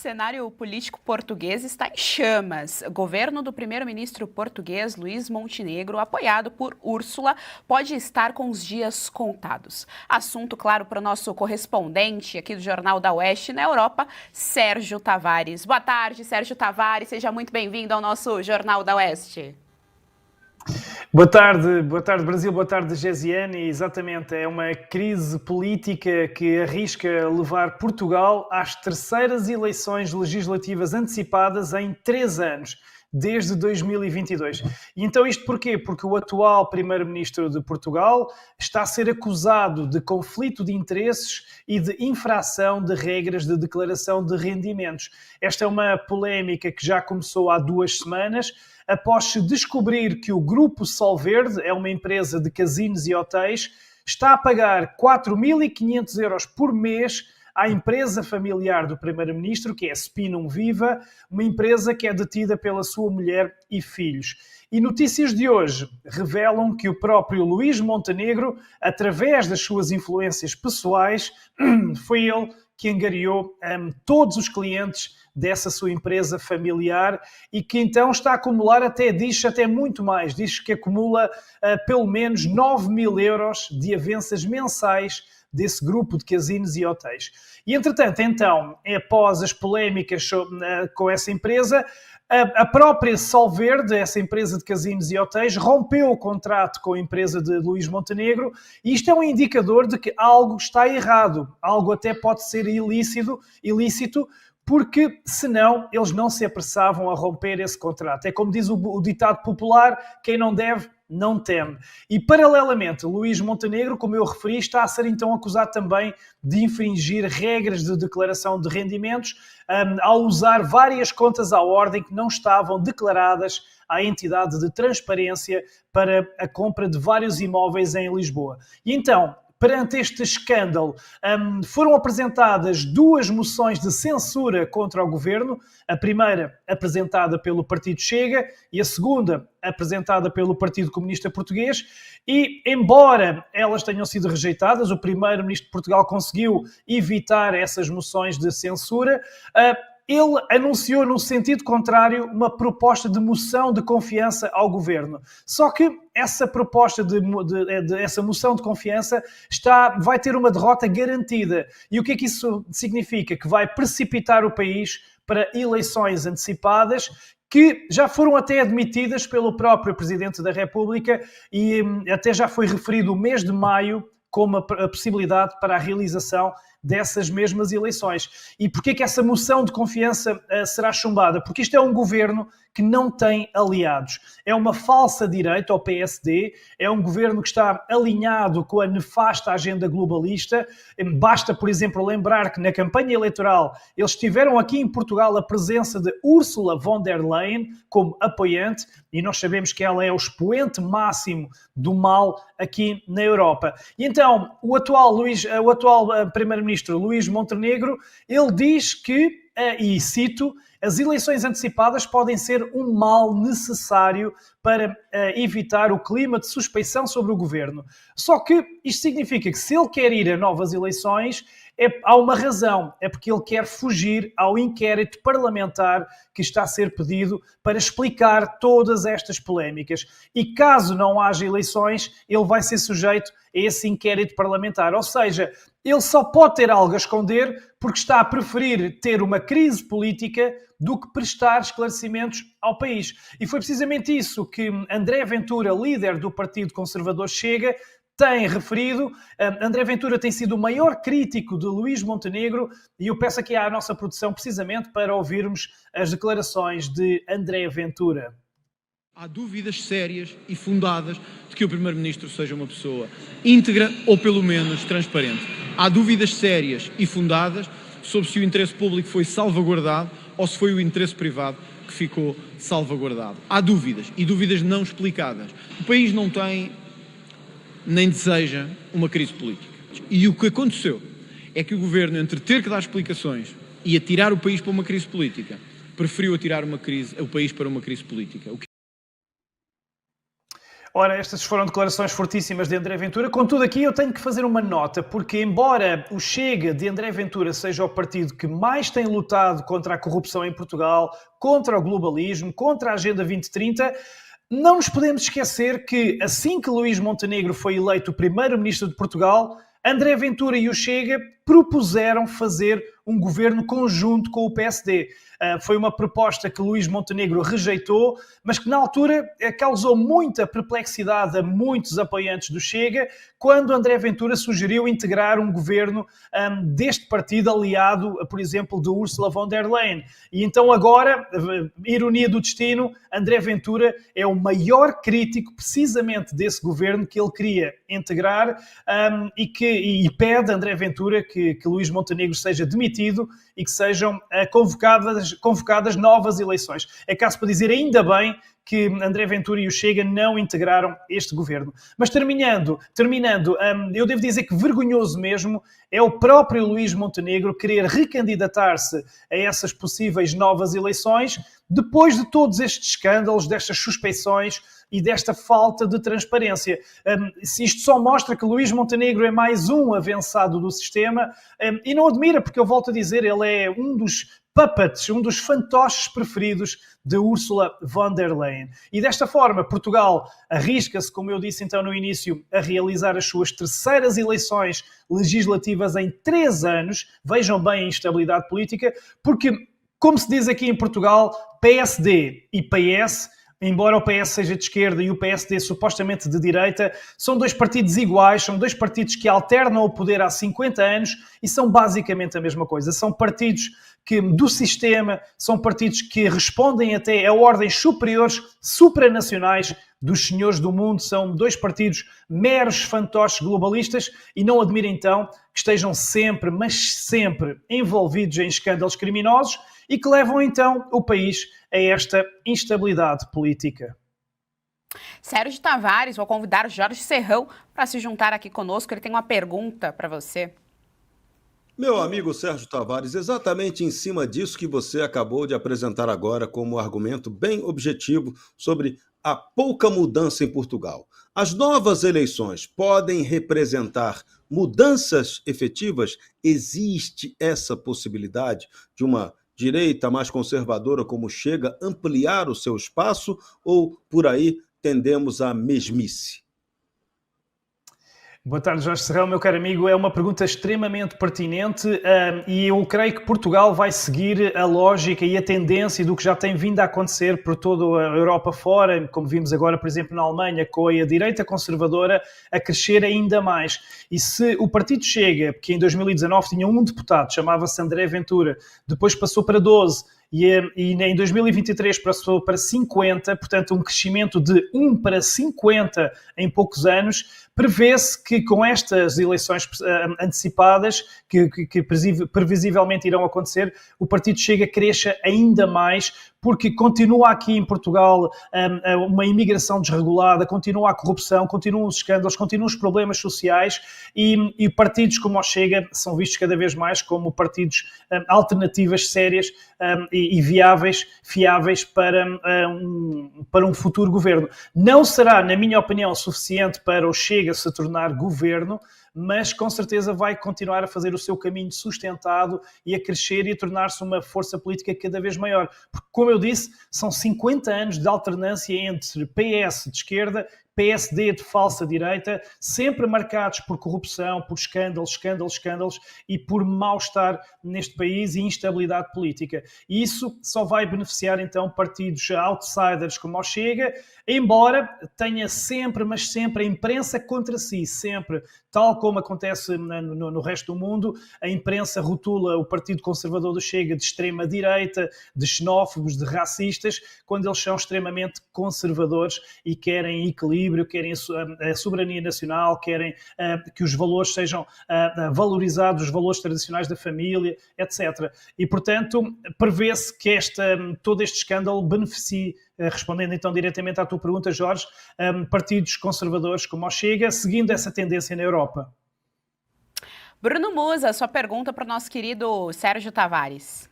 cenário político português está em chamas. O governo do primeiro-ministro português Luís Montenegro, apoiado por Úrsula, pode estar com os dias contados. Assunto, claro, para o nosso correspondente aqui do Jornal da Oeste na Europa, Sérgio Tavares. Boa tarde, Sérgio Tavares. Seja muito bem-vindo ao nosso Jornal da Oeste. Boa tarde Brasil, boa tarde Gesiane. Exatamente, é uma crise política que arrisca levar Portugal às terceiras eleições legislativas antecipadas em 3 anos, desde 2022. E então isto porquê? Porque o atual primeiro-ministro de Portugal está a ser acusado de conflito de interesses e de infração de regras de declaração de rendimentos. Esta é uma polémica que já começou há 2 semanas, após se descobrir que o Grupo Solverde, é uma empresa de casinos e hotéis, está a pagar 4.500 euros por mês à empresa familiar do primeiro-ministro, que é a Spinum Viva, uma empresa que é detida pela sua mulher e filhos. E notícias de hoje revelam que o próprio Luís Montenegro, através das suas influências pessoais, foi ele que angariou todos os clientes dessa sua empresa familiar e que então está a acumular até muito mais. Diz que acumula pelo menos 9.000 euros de avanças mensais desse grupo de casinos e hotéis. E entretanto, então, após as polémicas com essa empresa, a própria Solverde, essa empresa de casinos e hotéis, rompeu o contrato com a empresa de Luís Montenegro e isto é um indicador de que algo está errado, algo até pode ser ilícito, porque senão eles não se apressavam a romper esse contrato. É como diz o ditado popular, quem não deve, não teme. E paralelamente, Luís Montenegro, como eu referi, está a ser então acusado também de infringir regras de declaração de rendimentos ao usar várias contas à ordem que não estavam declaradas à entidade de transparência para a compra de vários imóveis em Lisboa. E então, perante este escândalo, foram apresentadas 2 moções de censura contra o governo, a primeira apresentada pelo Partido Chega e a segunda apresentada pelo Partido Comunista Português, e embora elas tenham sido rejeitadas, o primeiro-ministro de Portugal conseguiu evitar essas moções de censura. Ele anunciou, no sentido contrário, uma proposta de moção de confiança ao governo. Só que essa proposta essa moção de confiança vai ter uma derrota garantida. E o que é que isso significa? Que vai precipitar o país para eleições antecipadas, que já foram até admitidas pelo próprio Presidente da República e até já foi referido o mês de maio como a possibilidade para a realização dessas mesmas eleições. E porquê que essa moção de confiança será chumbada? Porque isto é um governo que não tem aliados. É uma falsa direita, ao PSD, é um governo que está alinhado com a nefasta agenda globalista. Basta, por exemplo, lembrar que na campanha eleitoral eles tiveram aqui em Portugal a presença de Ursula von der Leyen como apoiante, e nós sabemos que ela é o expoente máximo do mal aqui na Europa. E então, o atual primeiro-ministro Luís Montenegro, ele diz que, e cito, as eleições antecipadas podem ser um mal necessário para evitar o clima de suspeição sobre o governo. Só que isto significa que se ele quer ir a novas eleições, há uma razão, é porque ele quer fugir ao inquérito parlamentar que está a ser pedido para explicar todas estas polémicas. E caso não haja eleições, ele vai ser sujeito a esse inquérito parlamentar. Ou seja, ele só pode ter algo a esconder porque está a preferir ter uma crise política do que prestar esclarecimentos ao país. E foi precisamente isso que André Ventura, líder do Partido Conservador Chega, tem referido. André Ventura tem sido o maior crítico de Luís Montenegro e eu peço aqui à nossa produção precisamente para ouvirmos as declarações de André Ventura. Há dúvidas sérias e fundadas de que o Primeiro-Ministro seja uma pessoa íntegra ou pelo menos transparente. Há dúvidas sérias e fundadas sobre se o interesse público foi salvaguardado ou se foi o interesse privado que ficou salvaguardado. Há dúvidas e dúvidas não explicadas. O país não tem nem deseja uma crise política. E o que aconteceu é que o Governo, entre ter que dar explicações e atirar o país para uma crise política, preferiu atirar o país para uma crise política. Ora, estas foram declarações fortíssimas de André Ventura. Contudo, aqui eu tenho que fazer uma nota, porque embora o Chega de André Ventura seja o partido que mais tem lutado contra a corrupção em Portugal, contra o globalismo, contra a Agenda 2030, não nos podemos esquecer que assim que Luís Montenegro foi eleito primeiro-ministro de Portugal, André Ventura e o Chega propuseram fazer um governo conjunto com o PSD. Foi uma proposta que Luís Montenegro rejeitou, mas que na altura causou muita perplexidade a muitos apoiantes do Chega, quando André Ventura sugeriu integrar um governo deste partido aliado, por exemplo, de Ursula von der Leyen. E então agora, ironia do destino, André Ventura é o maior crítico precisamente desse governo que ele queria integrar e pede a André Ventura que Luís Montenegro seja demitido e que sejam convocadas novas eleições. É caso para dizer ainda bem que André Ventura e o Chega não integraram este governo. Mas terminando, eu devo dizer que vergonhoso mesmo é o próprio Luís Montenegro querer recandidatar-se a essas possíveis novas eleições depois de todos estes escândalos, destas suspeições e desta falta de transparência. Isto só mostra que Luís Montenegro é mais um avançado do sistema e não admira, porque eu volto a dizer, ele é um dos puppets, um dos fantoches preferidos de Ursula von der Leyen. E desta forma, Portugal arrisca-se, como eu disse então no início, a realizar as suas terceiras eleições legislativas em 3 anos. Vejam bem a instabilidade política, porque, como se diz aqui em Portugal, PSD e PS, embora o PS seja de esquerda e o PSD supostamente de direita, são 2 partidos iguais, são 2 partidos que alternam o poder há 50 anos e são basicamente a mesma coisa. São partidos do sistema, são partidos que respondem até a ordens superiores, supranacionais dos senhores do mundo, são 2 partidos meros fantoches globalistas e não admira então que estejam sempre, mas sempre envolvidos em escândalos criminosos e que levam então o país a esta instabilidade política. Sérgio Tavares, vou convidar o Jorge Serrão para se juntar aqui conosco, ele tem uma pergunta para você. Meu amigo Sérgio Tavares, exatamente em cima disso que você acabou de apresentar agora como argumento bem objetivo sobre a pouca mudança em Portugal. As novas eleições podem representar mudanças efetivas? Existe essa possibilidade de uma direita mais conservadora como Chega ampliar o seu espaço ou por aí tendemos à mesmice? Boa tarde, Jorge Serrão, meu caro amigo. É uma pergunta extremamente pertinente e eu creio que Portugal vai seguir a lógica e a tendência do que já tem vindo a acontecer por toda a Europa fora, como vimos agora, por exemplo, na Alemanha, com a direita conservadora a crescer ainda mais. E se o partido Chega, que em 2019 tinha um deputado, chamava-se André Ventura, depois passou para 12, e em 2023 passou para 50, portanto um crescimento de 1 para 50 em poucos anos, prevê-se que com estas eleições antecipadas, que previsivelmente irão acontecer, o partido Chega cresça ainda mais, porque continua aqui em Portugal uma imigração desregulada, continua a corrupção, continuam os escândalos, continuam os problemas sociais e partidos como o Chega são vistos cada vez mais como partidos alternativas sérias e fiáveis para um futuro governo. Não será, na minha opinião, suficiente para o Chega se tornar governo, mas com certeza vai continuar a fazer o seu caminho sustentado e a crescer e a tornar-se uma força política cada vez maior. Porque, como eu disse, são 50 anos de alternância entre PS de esquerda, PSD de falsa direita, sempre marcados por corrupção, por escândalos e por mal-estar neste país e instabilidade política. E isso só vai beneficiar então partidos outsiders como o Chega, embora tenha sempre, mas sempre a imprensa contra si, sempre, tal como acontece no resto do mundo, a imprensa rotula o Partido Conservador do Chega de extrema-direita, de xenófobos, de racistas, quando eles são extremamente conservadores e querem equilíbrio, querem a soberania nacional, querem que os valores sejam valorizados, os valores tradicionais da família, etc. E, portanto, prevê-se que todo este escândalo beneficie, respondendo então diretamente à tua pergunta, Jorge, partidos conservadores como o Chega, seguindo essa tendência na Europa. Bruno Musa, sua pergunta para o nosso querido Sérgio Tavares.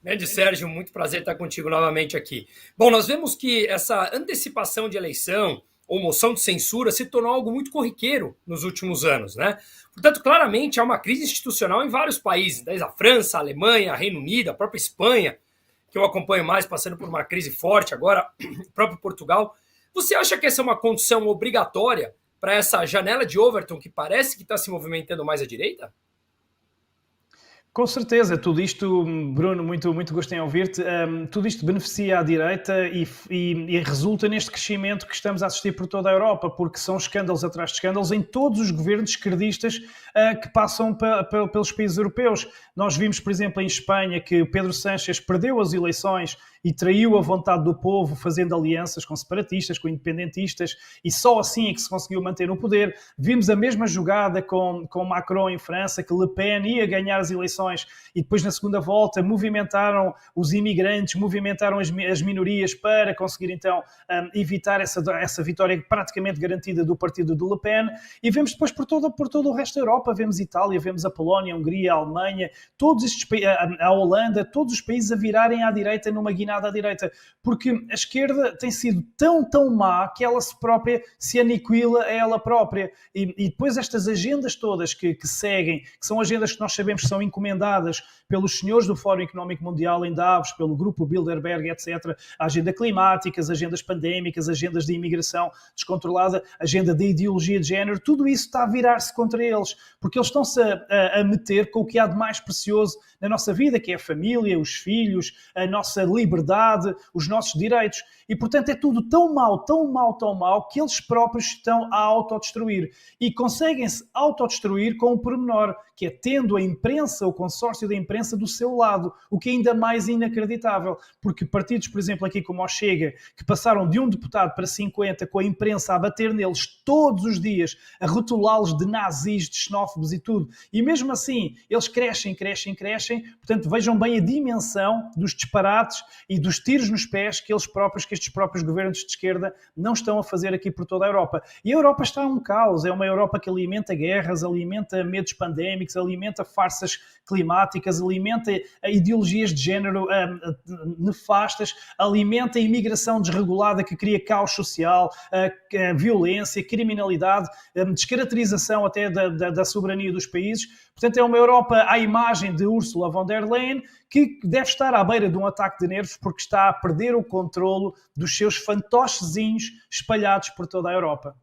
Grande Sérgio, muito prazer estar contigo novamente aqui. Bom, nós vemos que essa antecipação de eleição ou moção de censura se tornou algo muito corriqueiro nos últimos anos, né? Portanto, claramente há uma crise institucional em vários países, desde a França, a Alemanha, Reino Unido, a própria Espanha, que eu acompanho mais, passando por uma crise forte agora, o próprio Portugal. Você acha que essa é uma condição obrigatória para essa janela de Overton que parece que está se movimentando mais à direita? Com certeza, tudo isto, Bruno, muito gosto em ouvir-te, tudo isto beneficia a direita e resulta neste crescimento que estamos a assistir por toda a Europa, porque são escândalos atrás de escândalos em todos os governos esquerdistas que passam pelos países europeus. Nós vimos, por exemplo, em Espanha, que o Pedro Sánchez perdeu as eleições e traiu a vontade do povo, fazendo alianças com separatistas, com independentistas, e só assim é que se conseguiu manter no poder. Vimos a mesma jogada com Macron em França, que Le Pen ia ganhar as eleições e depois na segunda volta movimentaram os imigrantes, movimentaram as minorias para conseguir então evitar essa vitória praticamente garantida do partido de Le Pen. E vemos depois por todo o resto da Europa, vemos Itália, vemos a Polónia, a Hungria, a Alemanha, todos estes, a Holanda, todos os países a virarem à direita numa guinada à direita, porque a esquerda tem sido tão má que ela própria se aniquila a ela própria. E depois estas agendas todas que seguem, que são agendas que nós sabemos que são encomendadas pelos senhores do Fórum Económico Mundial em Davos, pelo grupo Bilderberg, etc. A agenda climática, as agendas pandémicas, agendas de imigração descontrolada, agenda de ideologia de género, tudo isso está a virar-se contra eles, porque eles estão-se a meter com o que há de mais precioso na nossa vida, que é a família, os filhos, a nossa liberdade, os nossos direitos. E, portanto, é tudo tão mau, que eles próprios estão a autodestruir. E conseguem-se autodestruir com um pormenor, que é tendo a imprensa, o consórcio da imprensa, do seu lado, o que é ainda mais inacreditável. Porque partidos, por exemplo, aqui como o Chega, que passaram de um deputado para 50, com a imprensa a bater neles todos os dias, a rotulá-los de nazis, de xenófobos e tudo, e mesmo assim, eles crescem. Portanto, vejam bem a dimensão dos disparates e dos tiros nos pés que estes próprios governos de esquerda não estão a fazer aqui por toda a Europa. E a Europa está um caos, é uma Europa que alimenta guerras, alimenta medos pandémicos, alimenta farsas climáticas, alimenta ideologias de género nefastas, alimenta a imigração desregulada que cria caos social, violência, criminalidade, descaracterização até da soberania dos países. Portanto, é uma Europa à imagem de Ursula von der Leyen, que deve estar à beira de um ataque de nervos porque está a perder o controlo dos seus fantochezinhos espalhados por toda a Europa.